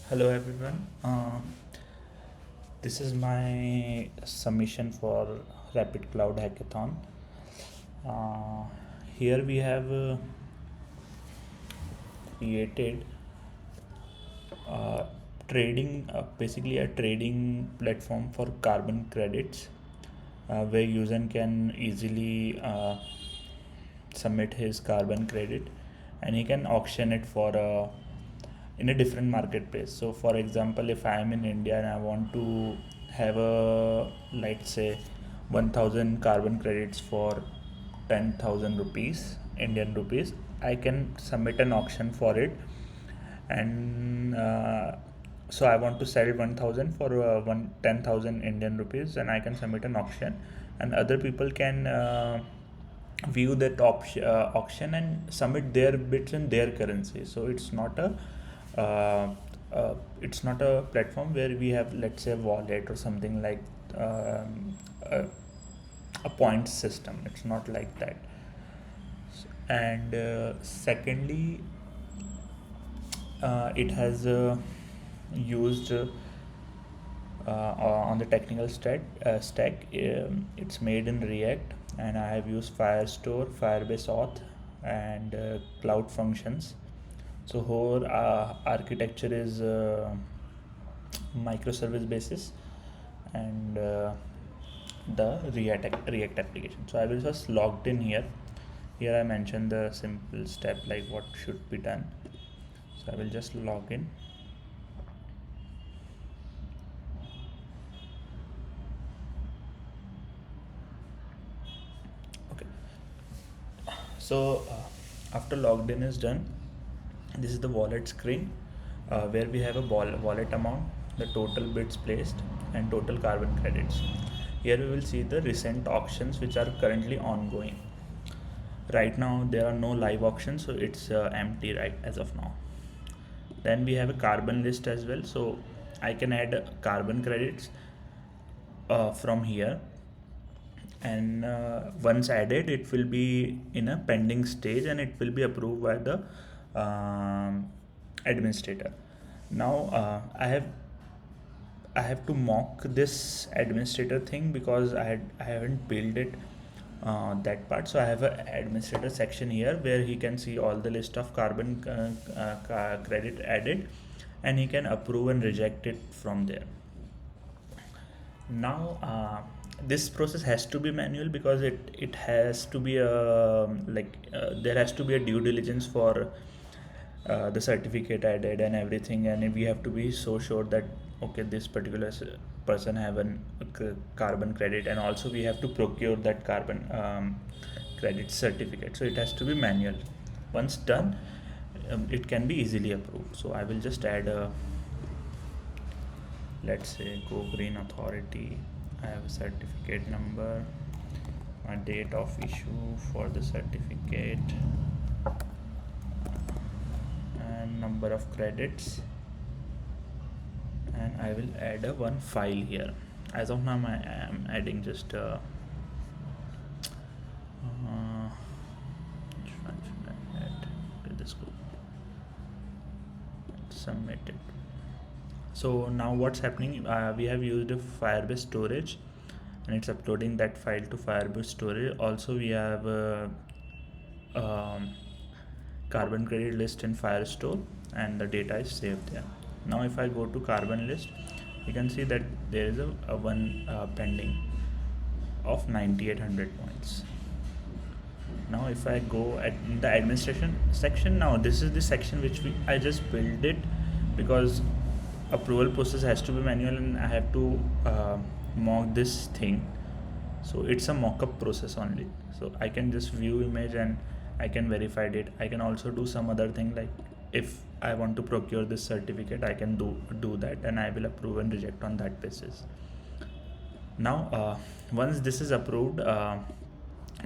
Hello everyone. This is my submission for Rapid Cloud Hackathon. Uh, Here we have created uh, basically a trading platform for carbon credits, where user can easily submit his carbon credit, and he can auction it for in a different marketplace. So for example, if I am in India and I want to have a, let's say, 1000 carbon credits for 10,000 rupees, Indian rupees, I can submit an auction for it. And so I want to sell 1000 for 10,000 Indian rupees, and I can submit an auction, and other people can view that auction and submit their bits in their currency. So it's not a platform where we have, let's say, a wallet or something like um, a, a points system. It's not like that. And secondly, it has used on the technical stack. It's made in React, and I have used Firestore, Firebase Auth, and Cloud Functions. So whole architecture is microservice basis, and the React application. So I will just logged in here. Here I mentioned the simple step like what should be done. So I will just log in. Okay. So after logged in is done, this is the wallet screen, where we have a wallet amount, the total bits placed, and total carbon credits. Here we will see the recent auctions which are currently ongoing. Right now there are no live auctions, so it's empty right as of now. Then we have a carbon list as well, so I can add carbon credits from here, and once added it will be in a pending stage and it will be approved by the administrator. Now I have to mock this administrator thing because I haven't built it that part. So I have an administrator section here where he can see all the list of carbon credit added, and he can approve and reject it from there. Now this process has to be manual because it has to be a there has to be a due diligence for the certificate added and everything, and we have to be so sure that okay, this particular person have an carbon credit, and also we have to procure that carbon credit certificate. So it has to be manual. Once done, it can be easily approved. So I will just add a, let's say, Go Green Authority. I have a certificate number, my date of issue for the certificate, and number of credits, and I will add a one file here. As of now I am adding just which one should I add to this group, submit it. So now what's happening, we have used a Firebase storage, and it's uploading that file to Firebase storage. Also we have carbon credit list in Firestore, and the data is saved there. Now if I go to carbon list, you can see that there is a one pending of 9800 points. Now if I go at the administration section, now this is the section which I just built it because approval process has to be manual, and I have to mock this thing. So it's a mock-up process only. So I can just view image and I can verify it. I can also do some other thing, like if I want to procure this certificate, I can do that, and I will approve and reject on that basis. Now once this is approved,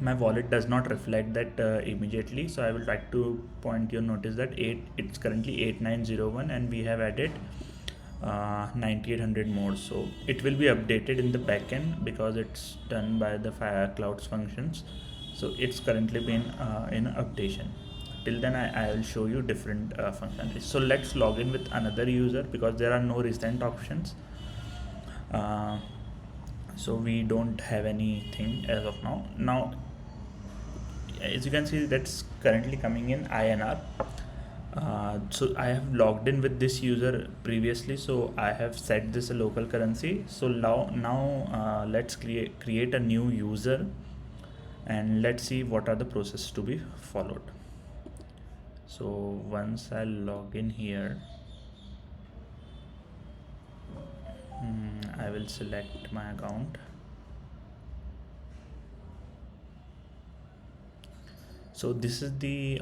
my wallet does not reflect that immediately. So I will like to point your notice that it's currently 8901, and we have added 9800 more. So it will be updated in the backend because it's done by the Cloud Functions. So it's currently been in updation till then I will show you different functionalities. So let's log in with another user because there are no recent options. So we don't have anything as of now. As you can see, that's currently coming in INR. So I have logged in with this user previously, so I have set this a local currency. So now let's create a new user and let's see what are the processes to be followed. So once I log in here, I will select my account. So this is the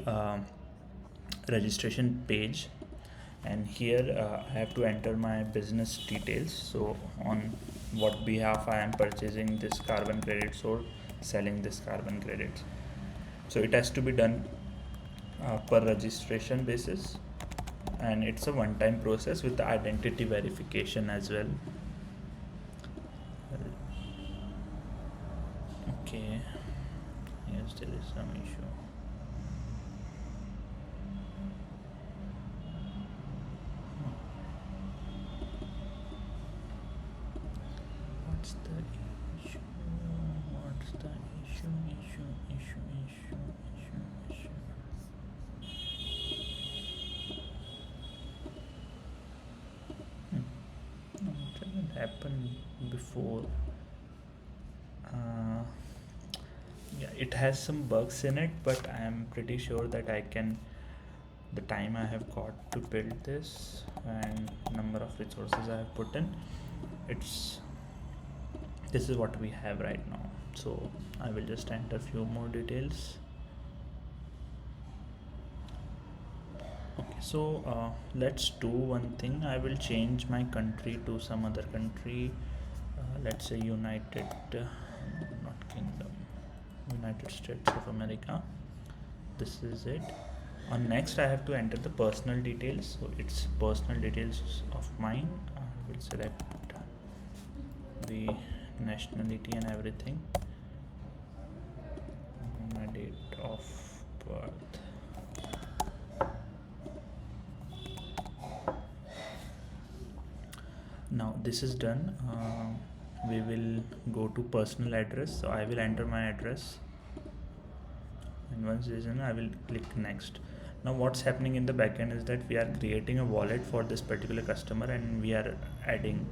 registration page, and here I have to enter my business details. So on what behalf I am purchasing this carbon credits or selling this carbon credits. So it has to be done per registration basis, and it's a one-time process with the identity verification as well. Okay, yes, there is some issue. What's the issue? What's the issue? No, it hasn't happened before. Yeah, it has some bugs in it, but I am pretty sure that I can. The time I have got to build this and number of resources I have put in, this is what we have right now. So I will just enter few more details. Okay, so let's do one thing. I will change my country to some other country. Let's say United States of America. This is it. On next I have to enter the personal details. So it's personal details of mine. I will select the nationality and everything, my date of birth. Now this is done. We will go to personal address. So I will enter my address, and once this is done, I will click next. Now what's happening in the backend is that we are creating a wallet for this particular customer, and we are adding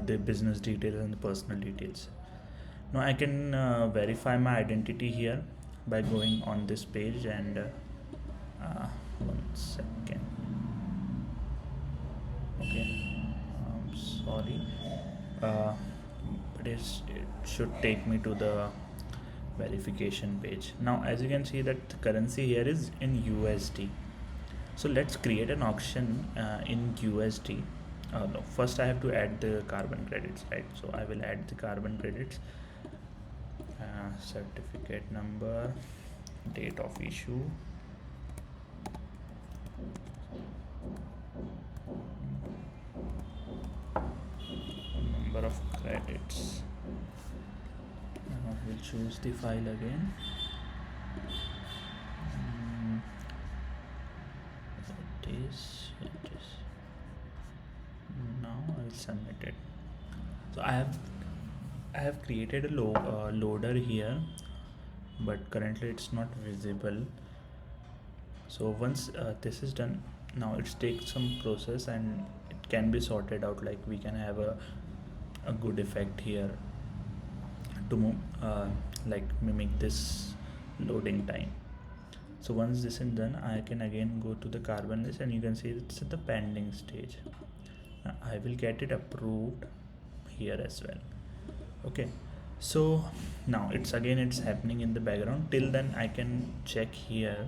the business details and the personal details. Now I can verify my identity here by going on this page, and 1 second. Okay, I'm sorry, but it should take me to the verification page. Now as you can see that the currency here is in USD. So let's create an auction in USD. No, first I have to add the carbon credits, right? So I will add the carbon credits, certificate number, date of issue, number of credits. We'll choose the file again. It is. Now I will submit it. So I have created a loader here, but currently it's not visible. So once this is done, now it takes some process and it can be sorted out. Like we can have a good effect here to like mimic this loading time. So once this is done, I can again go to the carbon list, and you can see it's at the pending stage. I will get it approved here as well. Okay, so now it's happening in the background. Till then I can check here,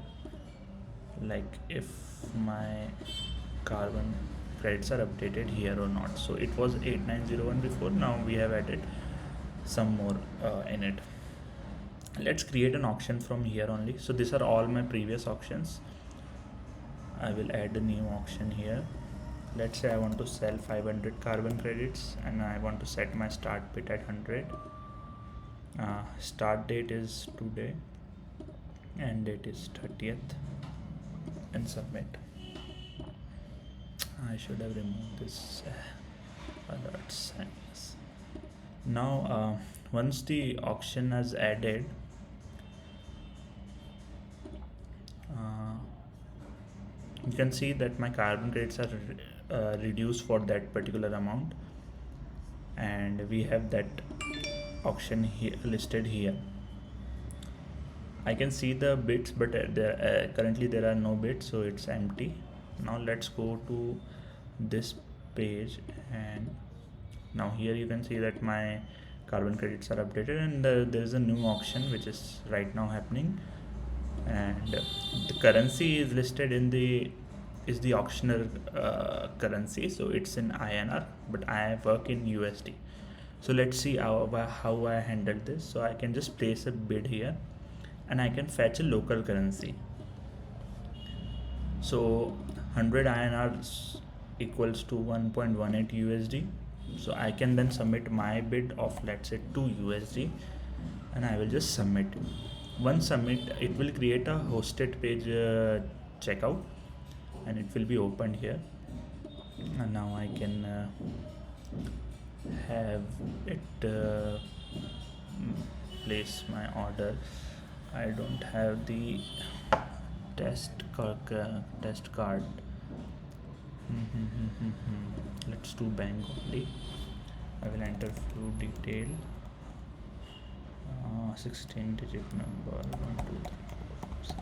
like if my carbon credits are updated here or not. So it was 8901 before. Now we have added some more in it. Let's create an auction from here only. So these are all my previous auctions. I will add a new auction here. Let's say I want to sell 500 carbon credits, and I want to set my start bid at 100. Start date is today, and date is 30th, and submit. I should have removed this alerts. Yes. Now once the auction has added, uh, you can see that my carbon credits are reduced for that particular amount, and we have that auction here listed here. I can see the bits, but currently there are no bits, so it's empty. Now let's go to this page, and now here you can see that my carbon credits are updated, and there is a new auction which is right now happening, and the currency is listed in the auctioneer currency, so it's in INR, but I work in USD. So let's see how I handle this. So I can just place a bid here, and I can fetch a local currency. So 100 INR equals to 1.18 USD. So I can then submit my bid of, let's say, 2 USD, and I will just submit. Once submit, it will create a hosted page checkout, and it will be opened here. And now I can have it place my order. I don't have the test card. Let's do bank only. I will enter few detail. 16 digit number, 1 2 3 4 6.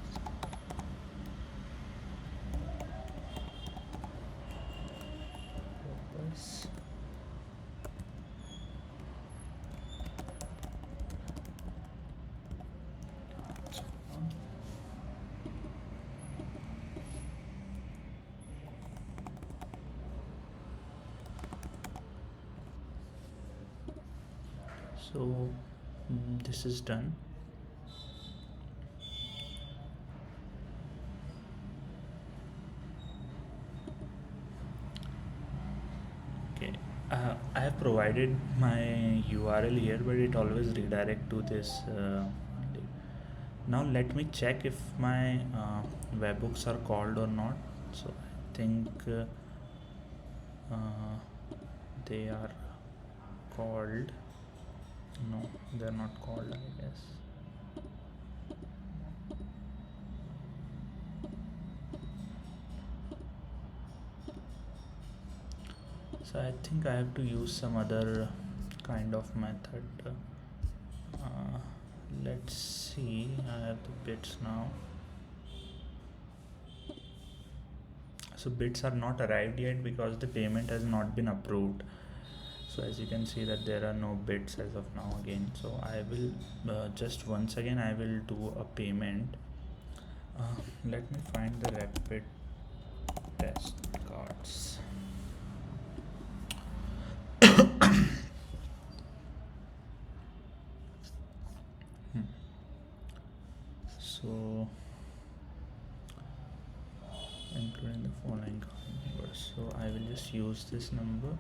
Purpose. So this is done. Okay, I have provided my URL here, but it always redirect to this only. Now let me check if my webhooks are called or not. So I think they are called. No, they're not called, I guess. So I think I have to use some other kind of method. Let's see, I have the bits now. So bits are not arrived yet because the payment has not been approved. So as you can see that there are no bits as of now again. So I will just once again I will do a payment. Let me find the Rapyd test cards. So including the following card numbers. So I will just use this number.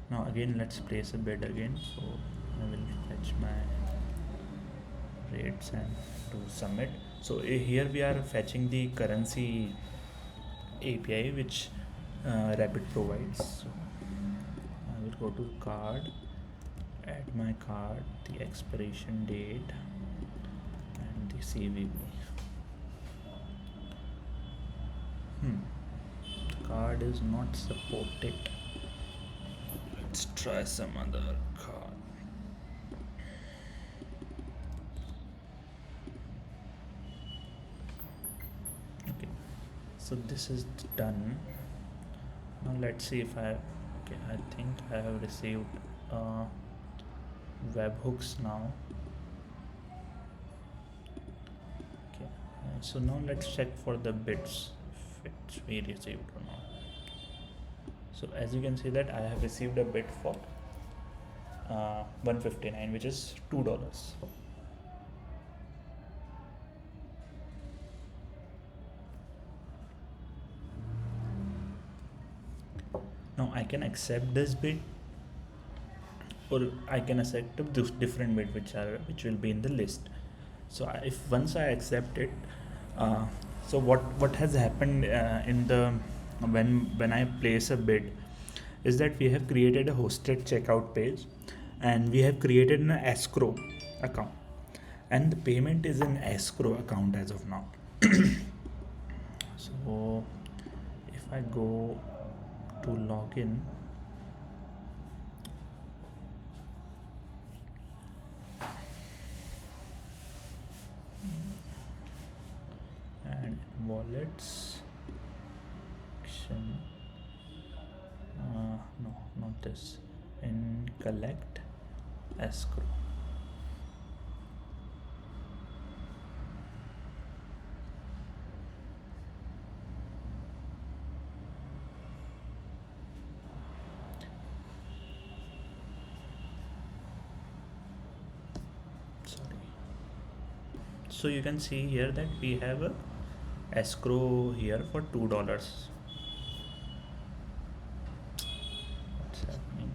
Now again let's place a bid again. So I will fetch my rates and do submit. So here we are fetching the currency API which Rapyd provides. So I will go to card, add my card, the expiration date and the CVV. Card is not supported. Let's try some other card. Okay, so this is done. Now let's see if I think I have received webhooks now. Okay, so now let's check for the bits if it's we received or not. So as you can see that I have received a bid for 159, which is $2. Now I can accept this bid, or I can accept a different bid which will be in the list. So if once I accept it, uh, so what has happened in the when I place a bid is that we have created a hosted checkout page, and we have created an escrow account, and the payment is in escrow account as of now. So if I go to login, and wallets action, no, not this, in collect escrow. Sorry. So you can see here that we have a escrow here for $2. What's happening?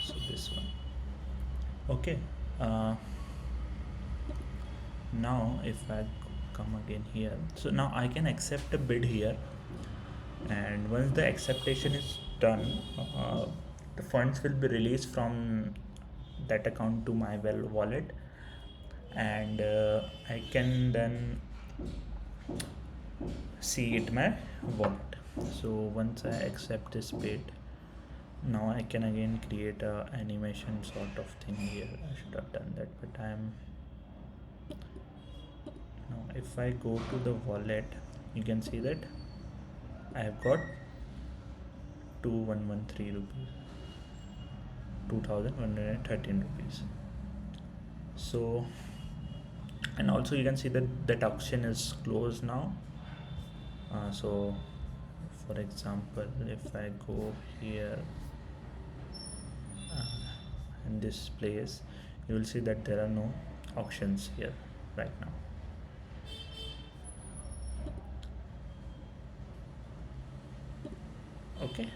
So this one. Okay. Now if I come again here, so now I can accept a bid here, and once the acceptation is done, the funds will be released from that account to my wallet, and I can then see it my wallet. So once I accept this bid, now I can again create a animation sort of thing here. I should have done that, but now if I go to the wallet, you can see that I have got 2113 rupees, 2113 rupees. So, and also you can see that that auction is closed now. So for example, if I go here in this place, you will see that there are no auctions here right now. Okay,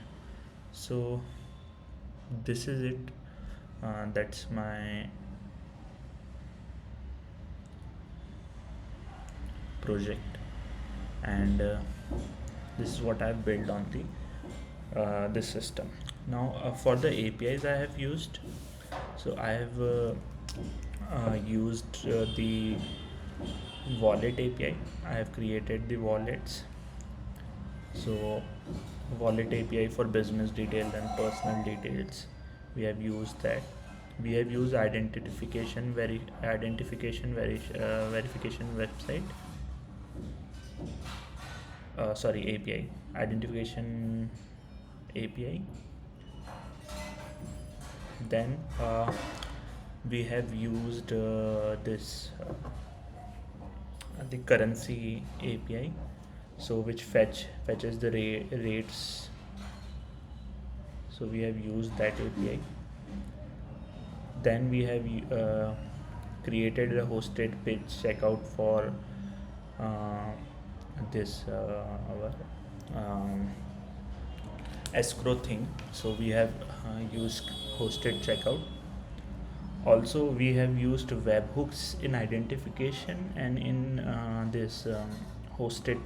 so this is it. That's my project, and this is what I've built on the this system. Now for the APIs I have used, so I have used the wallet API. I have created the wallets. So wallet API for business details and personal details, we have used that. We have used identification verification website, sorry, API, identification API. Then we have used this the currency API, so which fetches the rates. So we have used that API. Then we have created a hosted page checkout for this our escrow thing. So we have used hosted checkout. Also we have used webhooks in identification and in this hosted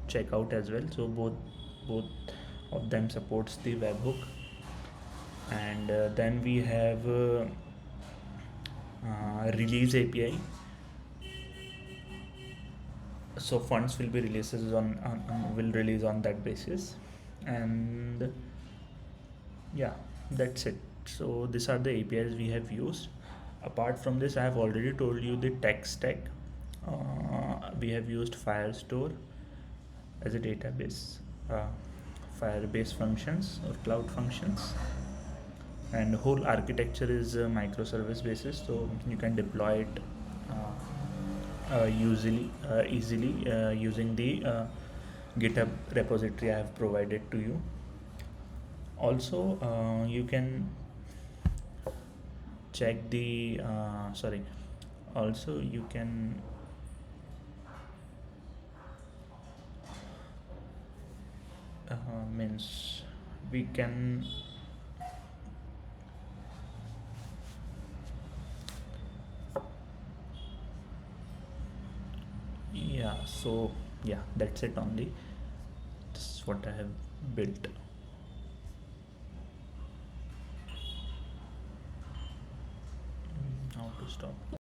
checkout as well. So both of them supports the webhook. And then we have release API. So funds will be releases will release on that basis. And yeah, that's it. So these are the APIs we have used. Apart from this, I have already told you the tech stack. We have used Firestore as a database, Firebase functions or cloud functions, and whole architecture is microservice basis, so you can deploy it easily using the GitHub repository I have provided to you. Also you can check the also you can means we can So yeah, that's it only. This is what I have built. How to stop?